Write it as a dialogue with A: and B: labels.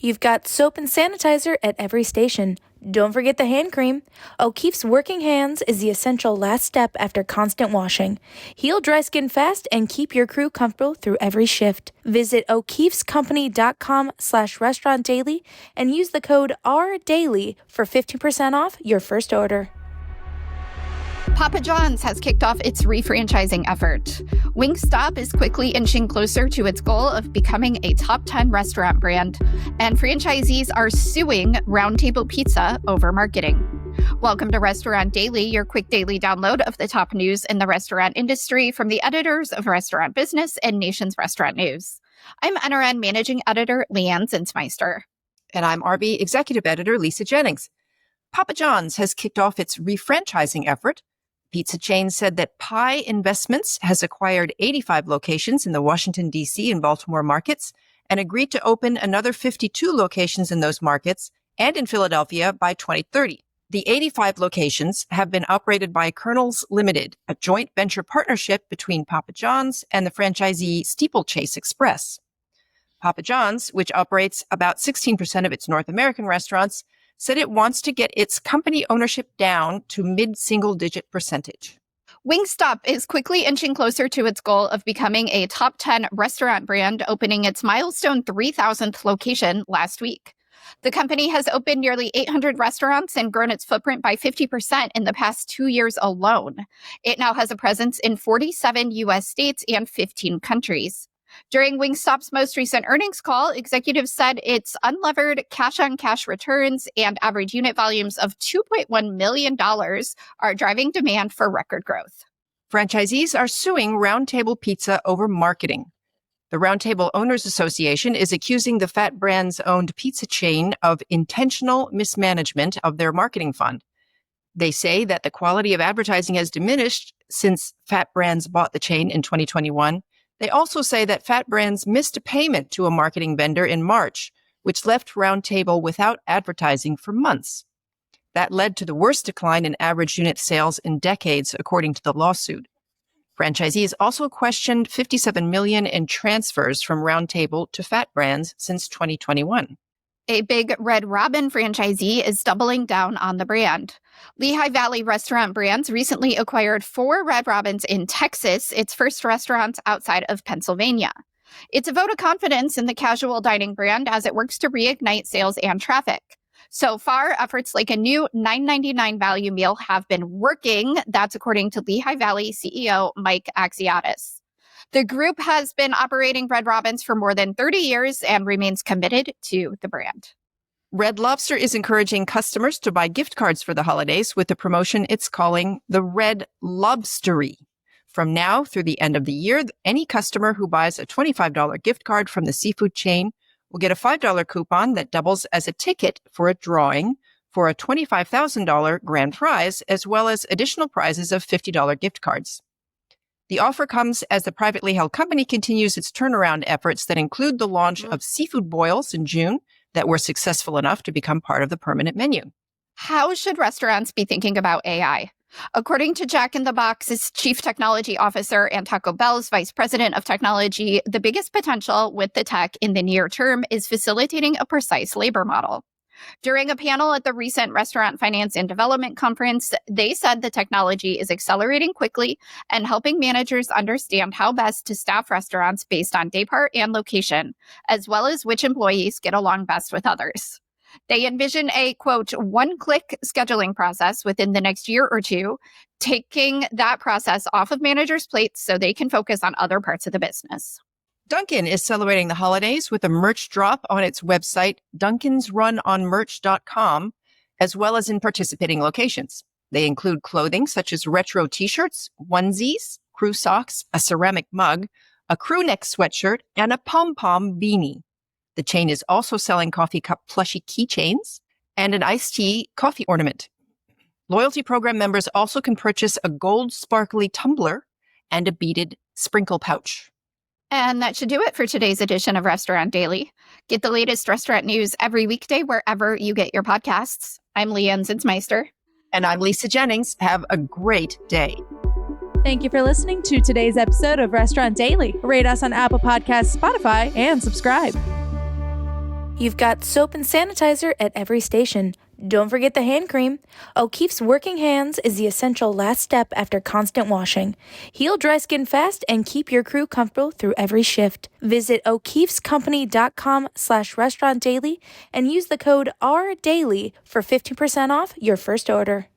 A: You've got soap and sanitizer at every station. Don't forget the hand cream. O'Keeffe's Working Hands is the essential last step after constant washing. Heal dry skin fast and keep your crew comfortable through every shift. Visit o'keeffescompany.com/restaurant daily and use the code RDAILY for 15% off your first order.
B: Papa John's has kicked off its refranchising effort. Wingstop is quickly inching closer to its goal of becoming a top 10 restaurant brand, and franchisees are suing Round Table Pizza over marketing. Welcome to Restaurant Daily, your quick daily download of the top news in the restaurant industry from the editors of Restaurant Business and Nation's Restaurant News. I'm NRN Managing Editor Leanne Zinsmeister.
C: And I'm RB Executive Editor Lisa Jennings. Papa John's has kicked off its refranchising effort. Pizza chain said that Pi Investments has acquired 85 locations in the Washington, D.C. and Baltimore markets and agreed to open another 52 locations in those markets and in Philadelphia by 2030. The 85 locations have been operated by Colonel's Limited, a joint venture partnership between Papa John's and the franchisee Steeplechase Express. Papa John's, which operates about 16% of its North American restaurants, said it wants to get its company ownership down to mid-single-digit percentage.
B: Wingstop is quickly inching closer to its goal of becoming a top 10 restaurant brand, opening its milestone 3,000th location last week. The company has opened nearly 800 restaurants and grown its footprint by 50% in the past 2 years alone. It now has a presence in 47 U.S. states and 15 countries. During Wingstop's most recent earnings call, executives said its unlevered cash-on-cash returns and average unit volumes of $2.1 million are driving demand for record growth.
C: Franchisees are suing Round Table Pizza over marketing. The Round Table Owners Association is accusing the Fat Brands-owned pizza chain of intentional mismanagement of their marketing fund. They say that the quality of advertising has diminished since Fat Brands bought the chain in 2021. They also say that Fat Brands missed a payment to a marketing vendor in March, which left Round Table without advertising for months. That led to the worst decline in average unit sales in decades, according to the lawsuit. Franchisees also questioned $57 million in transfers from Round Table to Fat Brands since 2021.
B: A big Red Robin franchisee is doubling down on the brand. Lehigh Valley Restaurant Brands recently acquired 4 Red Robins in Texas, its first restaurant outside of Pennsylvania. It's a vote of confidence in the casual dining brand as it works to reignite sales and traffic. So far, efforts like a new $9.99 value meal have been working. That's according to Lehigh Valley CEO Mike Axiotis. The group has been operating Red Robins for more than 30 years and remains committed to the brand.
C: Red Lobster is encouraging customers to buy gift cards for the holidays with a promotion it's calling the Red Lobstery. From now through the end of the year, any customer who buys a $25 gift card from the seafood chain will get a $5 coupon that doubles as a ticket for a drawing for a $25,000 grand prize, as well as additional prizes of $50 gift cards. The offer comes as the privately held company continues its turnaround efforts that include the launch of seafood boils in June that were successful enough to become part of the permanent menu.
B: How should restaurants be thinking about AI? According to Jack in the Box's Chief Technology Officer and Taco Bell's Vice President of Technology, the biggest potential with the tech in the near term is facilitating a precise labor model. During a panel at the recent Restaurant Finance and Development Conference, they said the technology is accelerating quickly and helping managers understand how best to staff restaurants based on daypart and location, as well as which employees get along best with others. They envision a, quote, one-click scheduling process within the next year or two, taking that process off of managers' plates so they can focus on other parts of the business.
C: Dunkin' is celebrating the holidays with a merch drop on its website, dunkinsrunonmerch.com, as well as in participating locations. They include clothing such as retro t-shirts, onesies, crew socks, a ceramic mug, a crew neck sweatshirt, and a pom-pom beanie. The chain is also selling coffee cup plushie keychains and an iced tea coffee ornament. Loyalty program members also can purchase a gold sparkly tumbler and a beaded sprinkle pouch.
B: And that should do it for today's edition of Restaurant Daily. Get the latest restaurant news every weekday wherever you get your podcasts. I'm Leanne Zinsmeister.
C: And I'm Lisa Jennings. Have a great day.
A: Thank you for listening to today's episode of Restaurant Daily. Rate us on Apple Podcasts, Spotify, and subscribe. You've got soap and sanitizer at every station. Don't forget the hand cream. O'Keefe's Working Hands is the essential last step after constant washing. Heal dry skin fast and keep your crew comfortable through every shift. Visit o'keefescompany.com/restaurantdaily and use the code RDAILY for 50% off your first order.